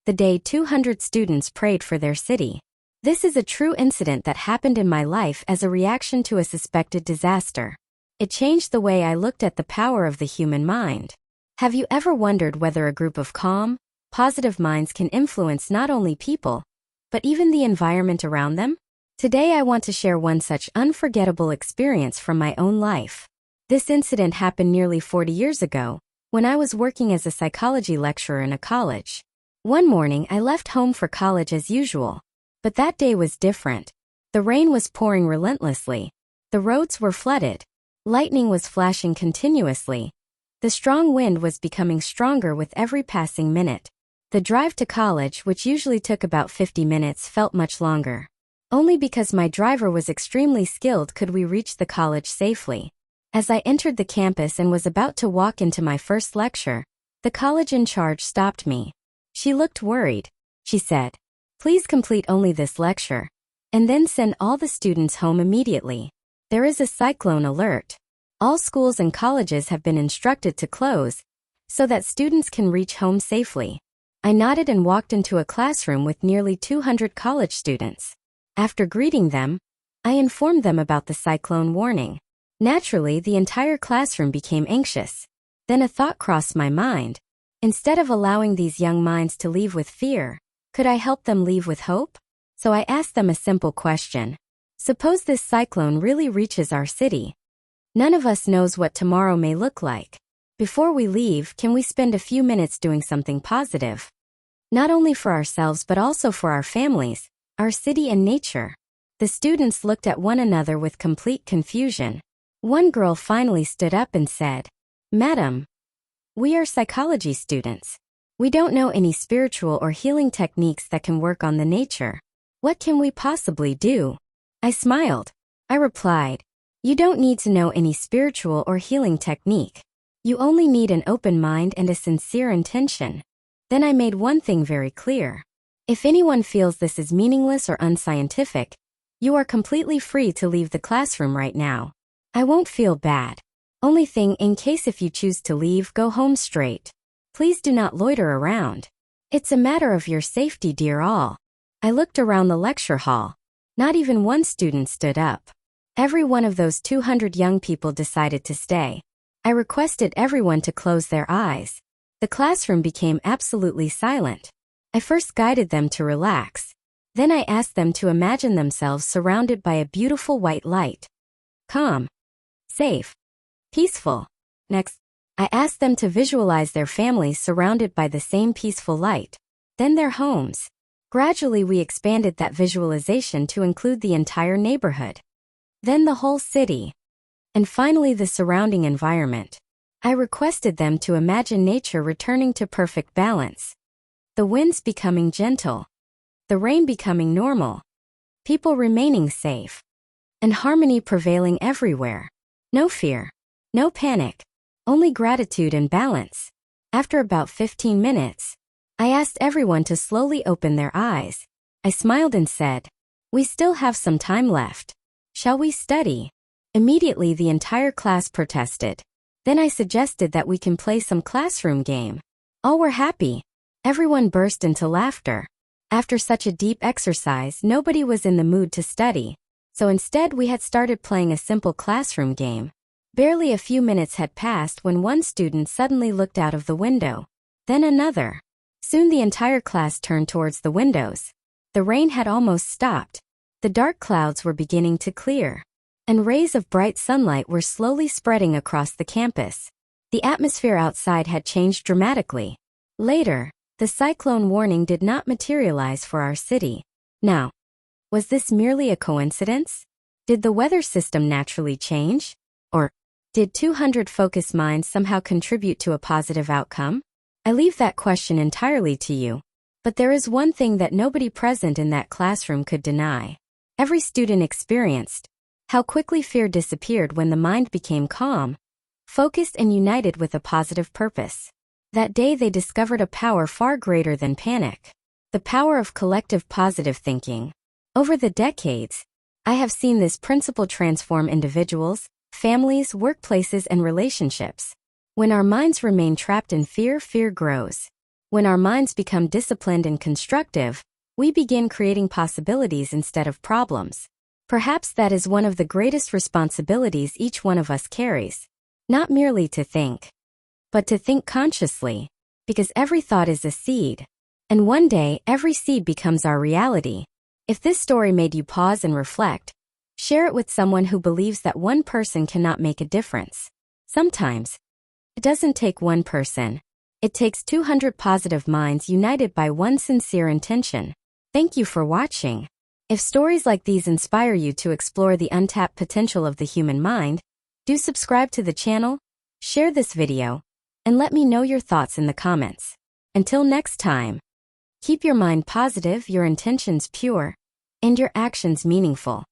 the day 200 students prayed for their city. This is a true incident that happened in my life as a reaction to a suspected disaster. It changed the way I looked at the power of the human mind. Have you ever wondered whether a group of calm, positive minds can influence not only people, but even the environment around them? Today I want to share one such unforgettable experience from my own life. This incident happened nearly 40 years ago, when I was working as a psychology lecturer in a college. One morning I left home for college as usual. But that day was different. The rain was pouring relentlessly. The roads were flooded. Lightning was flashing continuously. The strong wind was becoming stronger with every passing minute. The drive to college, which usually took about 50 minutes, felt much longer. Only because my driver was extremely skilled could we reach the college safely. As I entered the campus and was about to walk into my first lecture, the college in charge stopped me. She looked worried. She said, "Please complete only this lecture, and then send all the students home immediately. There is a cyclone alert. All schools and colleges have been instructed to close, so that students can reach home safely." I nodded and walked into a classroom with nearly 200 college students. After greeting them, I informed them about the cyclone warning. Naturally, the entire classroom became anxious. Then a thought crossed my mind. Instead of allowing these young minds to leave with fear, could I help them leave with hope? So I asked them a simple question. Suppose this cyclone really reaches our city. None of us knows what tomorrow may look like. Before we leave, can we spend a few minutes doing something positive? Not only for ourselves but also for our families, our city and nature. The students looked at one another with complete confusion. One girl finally stood up and said, "Madam, we are psychology students. We don't know any spiritual or healing techniques that can work on the nature. What can we possibly do?" I smiled. I replied, "You don't need to know any spiritual or healing technique. You only need an open mind and a sincere intention." Then I made one thing very clear. If anyone feels this is meaningless or unscientific, you are completely free to leave the classroom right now. I won't feel bad. Only thing, in case if you choose to leave, go home straight. Please do not loiter around. It's a matter of your safety, dear all. I looked around the lecture hall. Not even one student stood up. Every one of those 200 young people decided to stay. I requested everyone to close their eyes. The classroom became absolutely silent. I first guided them to relax. Then I asked them to imagine themselves surrounded by a beautiful white light. Calm. Safe. Peaceful. Next, I asked them to visualize their families surrounded by the same peaceful light. Then their homes. Gradually we expanded that visualization to include the entire neighborhood. Then the whole city. And finally the surrounding environment. I requested them to imagine nature returning to perfect balance. The winds becoming gentle. The rain becoming normal. People remaining safe. And harmony prevailing everywhere. No fear. No panic. Only gratitude and balance. After about 15 minutes, I asked everyone to slowly open their eyes. I smiled and said, "We still have some time left. Shall we study?" Immediately the entire class protested. Then I suggested that we can play some classroom game. All were happy. Everyone burst into laughter. After such a deep exercise, nobody was in the mood to study. So instead we had started playing a simple classroom game. Barely a few minutes had passed when one student suddenly looked out of the window. Then another. Soon the entire class turned towards the windows. The rain had almost stopped. The dark clouds were beginning to clear. And rays of bright sunlight were slowly spreading across the campus. The atmosphere outside had changed dramatically. Later, the cyclone warning did not materialize for our city. Now, was this merely a coincidence? Did the weather system naturally change? Or did 200 focused minds somehow contribute to a positive outcome? I leave that question entirely to you. But there is one thing that nobody present in that classroom could deny. Every student experienced how quickly fear disappeared when the mind became calm, focused and united with a positive purpose. That day they discovered a power far greater than panic. The power of collective positive thinking. Over the decades, I have seen this principle transform individuals, families, workplaces, and relationships. When our minds remain trapped in fear, fear grows. When our minds become disciplined and constructive, we begin creating possibilities instead of problems. Perhaps that is one of the greatest responsibilities each one of us carries. Not merely to think, but to think consciously. Because every thought is a seed. And one day, every seed becomes our reality. If this story made you pause and reflect, share it with someone who believes that one person cannot make a difference. Sometimes, it doesn't take one person. It takes 200 positive minds united by one sincere intention. Thank you for watching. If stories like these inspire you to explore the untapped potential of the human mind, do subscribe to the channel, share this video, and let me know your thoughts in the comments. Until next time, keep your mind positive, your intentions pure, and your actions meaningful.